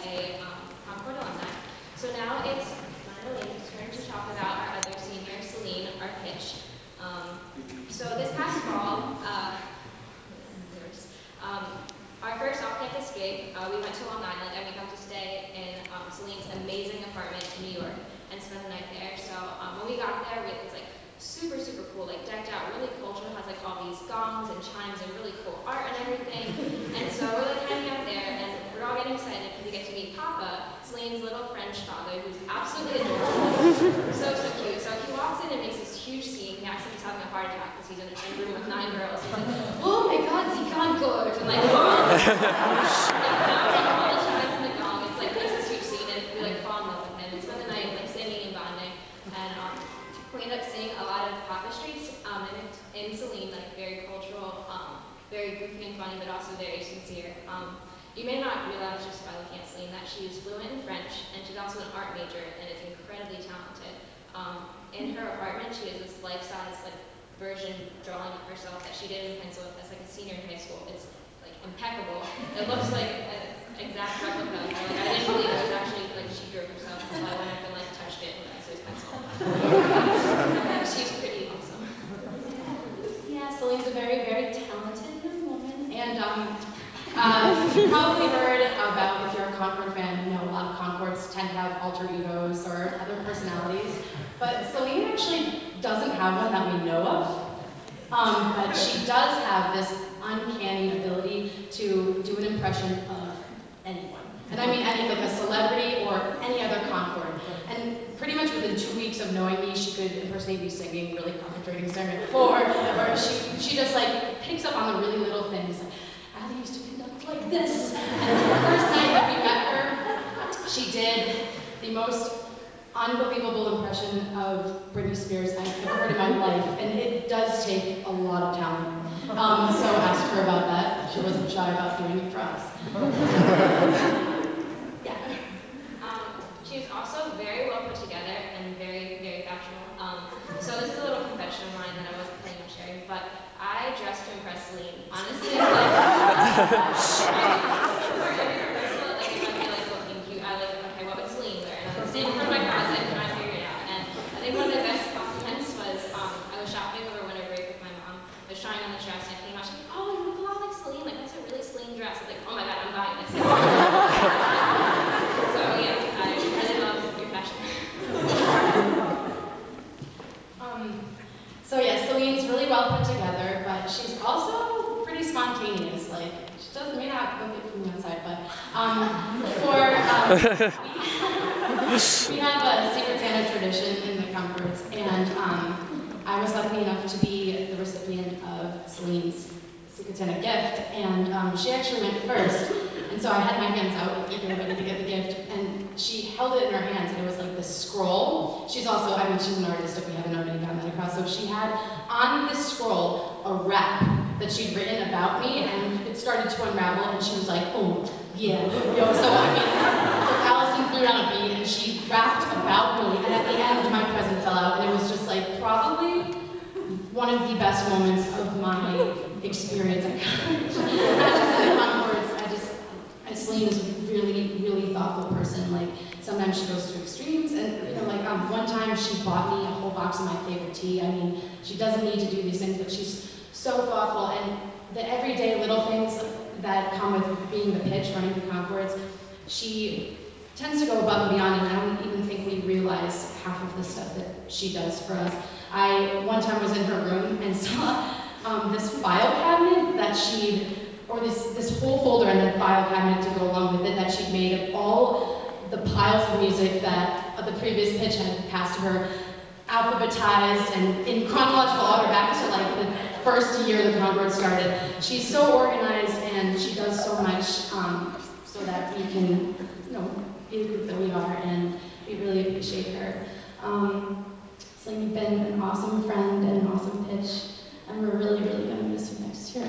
a ConnChords alumni. So now it's Elaine's turn to talk about our other senior, Celine, our pitch. So this past fall, our first off-campus gig, we went to Long Island and we got to stay in Celine's amazing apartment in New York and spend the night there. So when we got there, it was like super, super cool, like decked out, really cultural, has like all these gongs and chimes and really cool art and everything. And so we're like hanging out there and we're all getting excited because we get to meet Papa, Celine's little French father, who's absolutely adorable. So cute. So he walks in and makes this huge scene. He acts like he's having a heart attack because he's in a room with 9 girls. He's like, oh my God, the ConnChords, and like, all the chimes and the gong. It's like makes this huge scene, and we like fall in love with him and spend the night like singing and bonding. And we end up singing a lot of Papa Streets in Celine, like very cultural, very goofy and funny, but also very sincere. You may not realize just by looking at Celine that she is fluent in French, and she's also an art major and is incredibly talented. In her apartment, she has this life-size version drawing of herself that she did in pencil as like a senior in high school. It's like impeccable. It looks like an exact replica of her. Like, I didn't believe it was actually like she drew herself, so I went up and like touched it with Iso's pencil. She's pretty awesome. Yeah, Celine's a very, very talented woman, and you've probably heard about, if you're a ConnChords fan, you know a lot of ConnChords tend to have alter egos or other personalities. But Celine actually doesn't have one that we know of, but she does have this uncanny ability to do an impression of anyone. And I mean any, like a celebrity or any other ConnChord. And pretty much within 2 weeks of knowing me, she could impersonate me singing, really concentrating, staring at the floor, or she just like picks up on the really little things. Like, I used to conduct like this. And the first night that we met her, she did the most unbelievable impression of Britney Spears I've ever heard in my life, and it does take a lot of talent. So ask her about that. She wasn't shy about doing it for us. Yeah. She's also very well put together and very, very fashionable. So this is a little confession of mine that I wasn't planning on sharing, but I dressed to impress Celine. Honestly, from my closet and I figured it out. And I think one of the best compliments was I was shopping over winter break with my mom. I was trying on the dress and I came out, she's like, oh, you look a lot like Celine. Like, that's a really Celine dress. I was like, oh my God, I'm buying this. So yeah, I really love your fashion. So yeah, Celine's really well put together, but she's also pretty spontaneous. Like, she may not look it from the outside, but we have a Secret Santa tradition in the ConnChords, and I was lucky enough to be the recipient of Celine's Secret Santa gift, and she actually went first, and so I had my hands out, getting ready to get the gift, and she held it in her hands, and it was like this scroll. She's also, I mean, she's an artist, if we haven't already gotten that across, so she had on this scroll a rap that she'd written about me, and it started to unravel, and she was like, oh, yeah, so I mean, Allison threw down a beat, and she rapped about me, and at the end, my present fell out, and it was just like, probably one of the best moments of my experience at college. Not just in the ConnChords, Celine is a really, really thoughtful person. Like, sometimes she goes to extremes, and you know, like one time she bought me a whole box of my favorite tea. I mean, she doesn't need to do these things, but she's so thoughtful, and the everyday little things that come with being the pitch, running the ConnChords, she tends to go above and beyond, and I don't even think we realize half of the stuff that she does for us. I one time was in her room and saw this file cabinet that or this whole folder and then file cabinet to go along with it that she'd made of all the piles of music that the previous pitch had passed to her, alphabetized and in chronological order back to like the first year the ConnChords started. She's so organized and she does so much so that we can, you know, be the group that we are, and we really appreciate her. Celine, you've been an awesome friend and an awesome pitch, and we're really, really going to miss you next year.